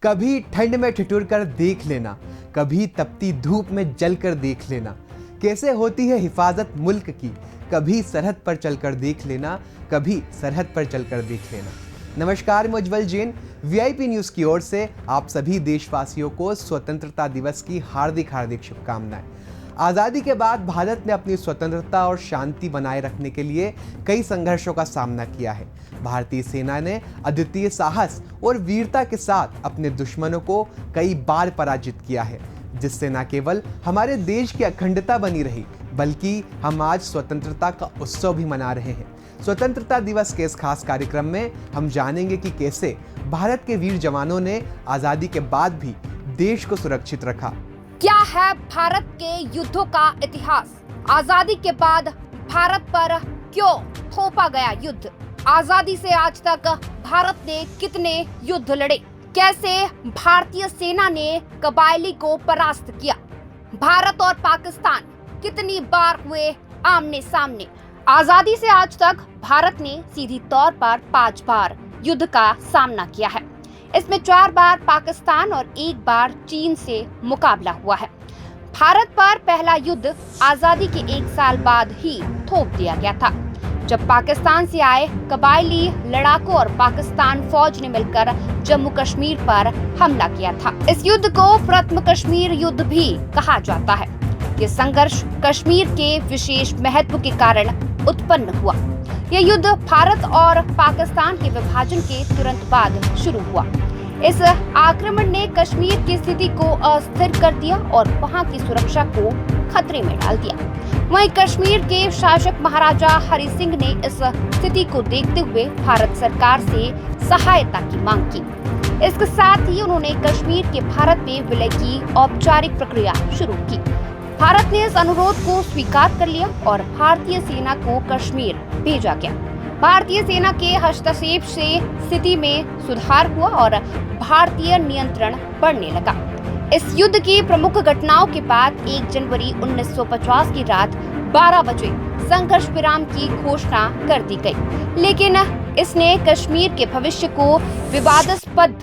कभी ठंड में ठिठुर कर देख लेना, कभी तपती धूप में जलकर देख लेना। कैसे होती है हिफाजत मुल्क की, कभी सरहद पर चलकर देख लेना, कभी सरहद पर चलकर देख लेना। नमस्कार, मैं उज्जवल जैन, वीआईपी न्यूज़ की ओर से आप सभी देशवासियों को स्वतंत्रता दिवस की हार्दिक शुभकामनाएं। आज़ादी के बाद भारत ने अपनी स्वतंत्रता और शांति बनाए रखने के लिए कई संघर्षों का सामना किया है। भारतीय सेना ने अद्वितीय साहस और वीरता के साथ अपने दुश्मनों को कई बार पराजित किया है, जिससे न केवल हमारे देश की अखंडता बनी रही, बल्कि हम आज स्वतंत्रता का उत्सव भी मना रहे हैं। स्वतंत्रता दिवस के इस खास कार्यक्रम में हम जानेंगे कि कैसे भारत के वीर जवानों ने आज़ादी के बाद भी देश को सुरक्षित रखा। क्या है भारत के युद्धों का इतिहास? आजादी के बाद भारत पर क्यों थोपा गया युद्ध? आजादी से आज तक भारत ने कितने युद्ध लड़े? कैसे भारतीय सेना ने कबायली को परास्त किया? भारत और पाकिस्तान कितनी बार हुए आमने सामने? आजादी से आज तक भारत ने सीधी तौर पर 5 बार युद्ध का सामना किया है। इसमें 4 बार पाकिस्तान और 1 बार चीन से मुकाबला हुआ है। भारत पर पहला युद्ध आजादी के 1 साल बाद ही थोप दिया गया था, जब पाकिस्तान से आए कबायली लड़ाकों और पाकिस्तान फौज ने मिलकर जम्मू कश्मीर पर हमला किया था। इस युद्ध को प्रथम कश्मीर युद्ध भी कहा जाता है। ये संघर्ष कश्मीर के विशेष महत्व के कारण उत्पन्न हुआ। यह युद्ध भारत और पाकिस्तान के विभाजन के तुरंत बाद शुरू हुआ। इस आक्रमण ने कश्मीर की स्थिति को अस्थिर कर दिया और वहां की सुरक्षा को खतरे में डाल दिया। वहीं कश्मीर के शासक महाराजा हरि सिंह ने इस स्थिति को देखते हुए भारत सरकार से सहायता की मांग की। इसके साथ ही उन्होंने कश्मीर के भारत में विलय की औपचारिक प्रक्रिया शुरू की। भारत ने इस अनुरोध को स्वीकार कर लिया और भारतीय सेना को कश्मीर भेजा गया। भारतीय सेना के हस्तक्षेप से स्थिति में सुधार हुआ और भारतीय नियंत्रण बढ़ने लगा। इस युद्ध की प्रमुख घटनाओं के बाद 1 जनवरी 1950 की रात 12 बजे संघर्ष विराम की घोषणा कर दी गई, लेकिन इसने कश्मीर के भविष्य को विवादास्पद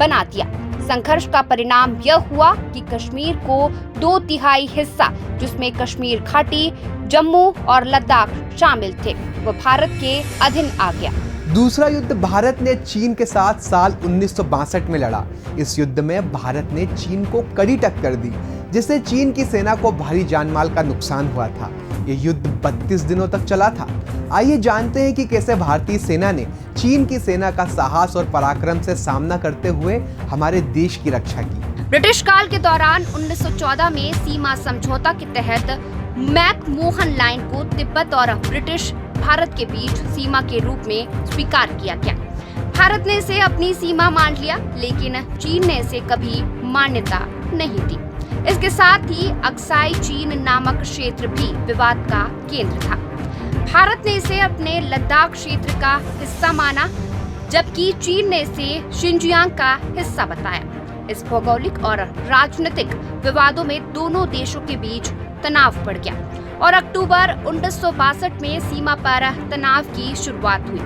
बना दिया। संघर्ष का परिणाम यह हुआ कि कश्मीर को 2/3 हिस्सा, जिसमें कश्मीर घाटी, जम्मू और लद्दाख शामिल थे, वह भारत के अधीन आ गया। दूसरा युद्ध भारत ने चीन के साथ साल 1962 में लड़ा। इस युद्ध में भारत ने चीन को कड़ी टक्कर दी, जिससे चीन की सेना को भारी जानमाल का नुकसान हुआ था। यह युद्ध 32 दिनों तक चला था। आइए जानते हैं कि कैसे भारतीय सेना ने चीन की सेना का साहस और पराक्रम से सामना करते हुए हमारे देश की रक्षा की। ब्रिटिश काल के दौरान 1914 में सीमा समझौता के तहत मैक-मोहन लाइन को तिब्बत और ब्रिटिश भारत के बीच सीमा के रूप में स्वीकार किया गया। भारत ने इसे अपनी सीमा मान लिया, लेकिन चीन ने इसे कभी मान्यता नहीं दी। इसके साथ ही अक्साई चीन नामक क्षेत्र भी विवाद का केंद्र था। भारत ने इसे अपने लद्दाख क्षेत्र का हिस्सा माना, जबकि चीन ने इसे शिनजियांग का हिस्सा बताया। इस भौगोलिक और राजनीतिक विवादों में दोनों देशों के बीच तनाव बढ़ गया और अक्टूबर 1962 में सीमा पर तनाव की शुरुआत हुई,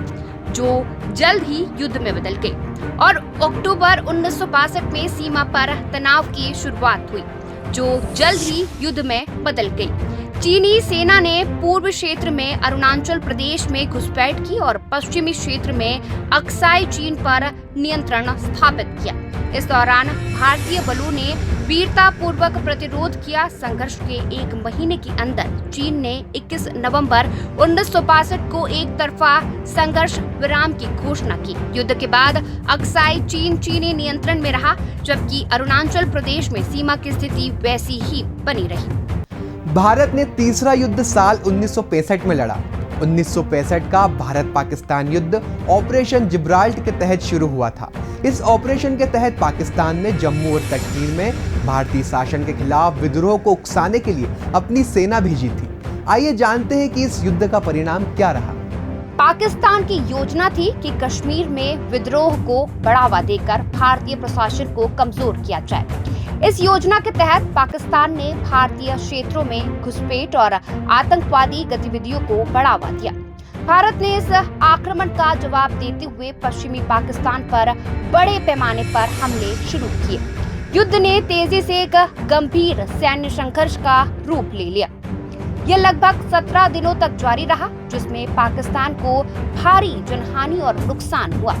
जो जल्द ही युद्ध में बदल गई। और अक्टूबर 1962 में सीमा पर तनाव की शुरुआत हुई, जो जल्द ही युद्ध में बदल गई। चीनी सेना ने पूर्व क्षेत्र में अरुणाचल प्रदेश में घुसपैठ की और पश्चिमी क्षेत्र में अक्साई चीन पर नियंत्रण स्थापित किया। इस दौरान भारतीय बलों ने वीरता पूर्वक प्रतिरोध किया। संघर्ष के 1 महीने के अंदर चीन ने 21 नवंबर 1962 को एक तरफा संघर्ष विराम की घोषणा की। युद्ध के बाद अक्साई चीन चीनी नियंत्रण में रहा, जबकि अरुणाचल प्रदेश में सीमा की स्थिति वैसी ही बनी रही। भारत ने तीसरा युद्ध साल 1965 में लड़ा। 1965 का भारत पाकिस्तान युद्ध ऑपरेशन जिब्राल्टर के तहत शुरू हुआ था। इस ऑपरेशन के तहत पाकिस्तान ने जम्मू और कश्मीर में भारतीय शासन के खिलाफ विद्रोह को उकसाने के लिए अपनी सेना भेजी थी। आइए जानते हैं कि इस युद्ध का परिणाम क्या रहा। पाकिस्तान की योजना थी कि कश्मीर में विद्रोह को बढ़ावा देकर भारतीय प्रशासन को कमजोर किया जाए। इस योजना के तहत पाकिस्तान ने भारतीय क्षेत्रों में घुसपैठ और आतंकवादी गतिविधियों को बढ़ावा दिया। भारत ने इस आक्रमण का जवाब देते हुए पश्चिमी पाकिस्तान पर बड़े पैमाने पर हमले शुरू किए। युद्ध ने तेजी से एक गंभीर सैन्य संघर्ष का रूप ले लिया। यह लगभग 17 दिनों तक जारी रहा, जिसमें पाकिस्तान को भारी जनहानि और नुकसान हुआ।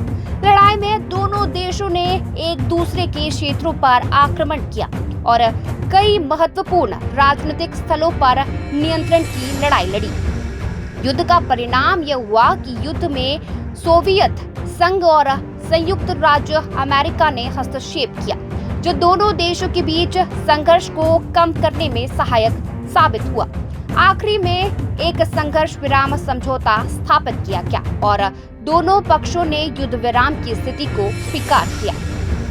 लड़ाई में दोनों देशों ने एक दूसरे के क्षेत्रों पर आक्रमण किया और कई महत्वपूर्ण राजनीतिक स्थलों पर नियंत्रण की लड़ाई लड़ी। युद्ध का परिणाम यह हुआ कि युद्ध में सोवियत संघ और संयुक्त राज्य अमेरिका ने हस्तक्षेप किया, जो दोनों देशों के बीच संघर्ष को कम करने में सहायक साबित हुआ। आखिरी में एक संघर्ष विराम समझौता स्थापित किया गया और दोनों पक्षों ने युद्ध विराम की स्थिति को स्वीकार किया।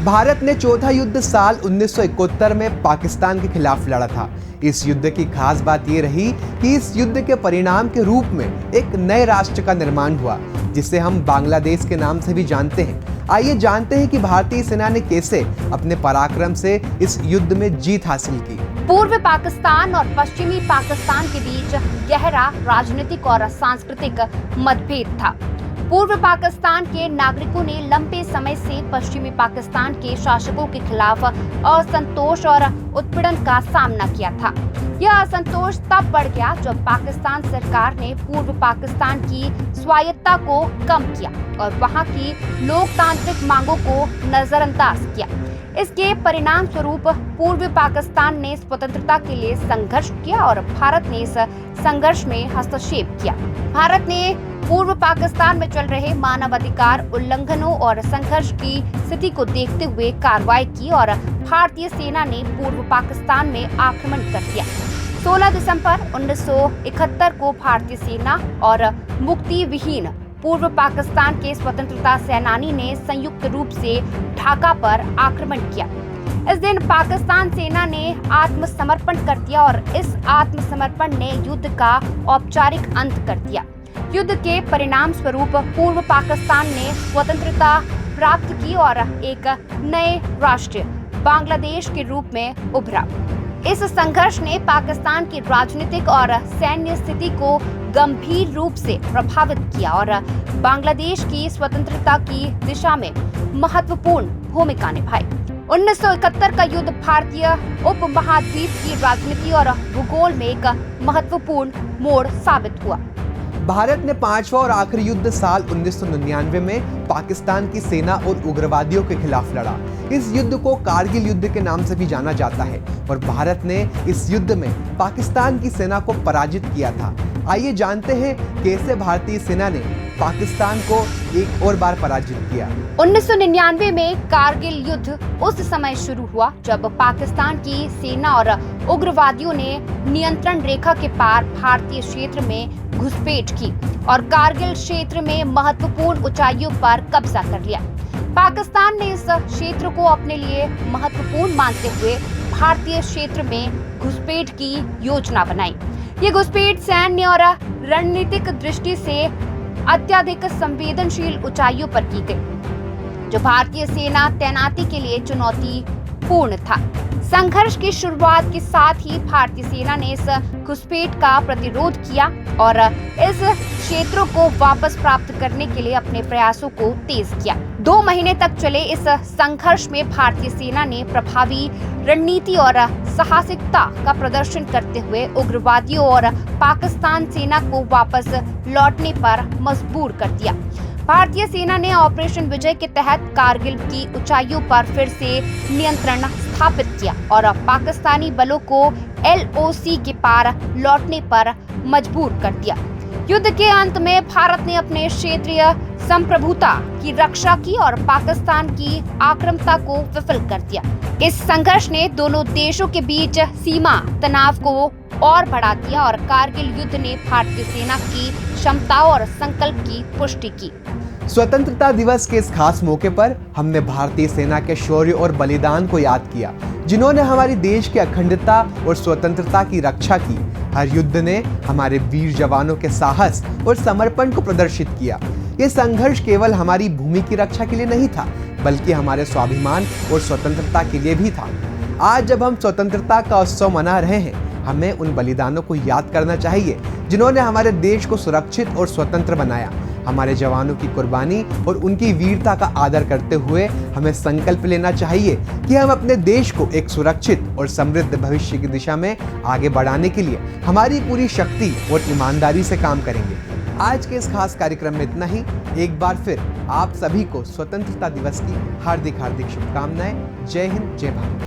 भारत ने चौथा युद्ध साल 1971 में पाकिस्तान के खिलाफ लड़ा था। इस युद्ध की खास बात ये रही कि इस युद्ध के परिणाम के रूप में एक नए राष्ट्र का निर्माण हुआ, जिसे हम बांग्लादेश के नाम से भी जानते हैं। आइए जानते हैं कि भारतीय सेना ने कैसे अपने पराक्रम से इस युद्ध में जीत हासिल की। पूर्व पाकिस्तान और पश्चिमी पाकिस्तान के बीच गहरा राजनीतिक और सांस्कृतिक मतभेद था। पूर्व पाकिस्तान के नागरिकों ने लंबे समय से पश्चिमी पाकिस्तान के शासकों के खिलाफ असंतोष और उत्पीड़न का सामना किया था। यह असंतोष तब बढ़ गया जब पाकिस्तान सरकार ने पूर्व पाकिस्तान की स्वायत्तता को कम किया और वहां की लोकतांत्रिक मांगों को नजरअंदाज किया। इसके परिणाम स्वरूप पूर्व पाकिस्तान ने स्वतंत्रता के लिए संघर्ष किया और भारत ने इस संघर्ष में हस्तक्षेप किया। भारत ने पूर्व पाकिस्तान में चल रहे मानवाधिकार उल्लंघनों और संघर्ष की स्थिति को देखते हुए कार्रवाई की और भारतीय सेना ने पूर्व पाकिस्तान में आक्रमण कर दिया। 16 दिसंबर 1971 को भारतीय सेना और मुक्ति विहीन पूर्व पाकिस्तान के स्वतंत्रता सेनानी ने संयुक्त रूप से ढाका पर आक्रमण किया। इस दिन पाकिस्तान सेना ने आत्मसमर्पण कर दिया और इस आत्मसमर्पण ने युद्ध का औपचारिक अंत कर दिया। युद्ध के परिणाम स्वरूप पूर्व पाकिस्तान ने स्वतंत्रता प्राप्त की और एक नए राष्ट्र बांग्लादेश के रूप में उभरा। इस संघर्ष ने पाकिस्तान की राजनीतिक और सैन्य स्थिति को गंभीर रूप से प्रभावित किया और बांग्लादेश की स्वतंत्रता की दिशा में महत्वपूर्ण भूमिका निभाई। 1971 का युद्ध भारतीय उपमहाद्वीप की राजनीति और भूगोल में एक महत्वपूर्ण मोड़ साबित हुआ। भारत ने पांचवा और आखिरी युद्ध साल 1999 में पाकिस्तान की सेना और उग्रवादियों के खिलाफ लड़ा। इस युद्ध को कारगिल युद्ध के नाम से भी जाना जाता है और भारत ने इस युद्ध में पाकिस्तान की सेना को पराजित किया था। आइए जानते हैं कैसे भारतीय सेना ने पाकिस्तान को एक और बार पराजित किया। 1999 में कारगिल युद्ध उस समय शुरू हुआ जब पाकिस्तान की सेना और उग्रवादियों ने नियंत्रण रेखा के पार भारतीय क्षेत्र में घुसपैठ की और कारगिल क्षेत्र में महत्वपूर्ण ऊंचाइयों पर कब्जा कर लिया। पाकिस्तान ने इस क्षेत्र को अपने लिए महत्वपूर्ण मानते हुए भारतीय क्षेत्र में घुसपैठ की योजना बनाई। ये घुसपैठ सैन्य और रणनीतिक दृष्टि से अत्यधिक संवेदनशील ऊंचाइयों पर की गई, जो भारतीय सेना तैनाती के लिए चुनौतीपूर्ण था। संघर्ष की शुरुआत के साथ ही भारतीय सेना ने इस घुसपैठ का प्रतिरोध किया और इस क्षेत्रों को वापस प्राप्त करने के लिए अपने प्रयासों को तेज किया। 2 महीने तक चले इस संघर्ष में भारतीय सेना ने प्रभावी रणनीति और साहसिकता का प्रदर्शन करते हुए उग्रवादियों और पाकिस्तान सेना को वापस लौटने पर मजबूर कर दिया। भारतीय सेना ने ऑपरेशन विजय के तहत कारगिल की ऊंचाइयों पर फिर से नियंत्रण स्थापित किया और पाकिस्तानी बलों को LOC के पार लौटने पर मजबूर कर दिया। युद्ध के अंत में भारत ने अपने क्षेत्रीय संप्रभुता की रक्षा की और पाकिस्तान की आक्रामकता को विफल कर दिया। इस संघर्ष ने दोनों देशों के बीच सीमा तनाव को और बढ़ा दिया और कारगिल युद्ध ने भारतीय सेना की क्षमता और संकल्प की पुष्टि की। स्वतंत्रता दिवस के इस खास मौके पर हमने भारतीय सेना के शौर्य और बलिदान को याद किया, जिन्होंने हमारे देश की अखंडता और स्वतंत्रता की रक्षा की। हर युद्ध ने हमारे वीर जवानों के साहस और समर्पण को प्रदर्शित किया। ये संघर्ष केवल हमारी भूमि की रक्षा के लिए नहीं था, बल्कि हमारे स्वाभिमान और स्वतंत्रता के लिए भी था। आज जब हम स्वतंत्रता का उत्सव मना रहे हैं, हमें उन बलिदानों को याद करना चाहिए जिन्होंने हमारे देश को सुरक्षित और स्वतंत्र बनाया। हमारे जवानों की कुर्बानी और उनकी वीरता का आदर करते हुए हमें संकल्प लेना चाहिए कि हम अपने देश को एक सुरक्षित और समृद्ध भविष्य की दिशा में आगे बढ़ाने के लिए हमारी पूरी शक्ति और ईमानदारी से काम करेंगे। आज के इस खास कार्यक्रम में इतना ही। एक बार फिर आप सभी को स्वतंत्रता दिवस की हार्दिक शुभकामनाएं। जय हिंद, जय भारत।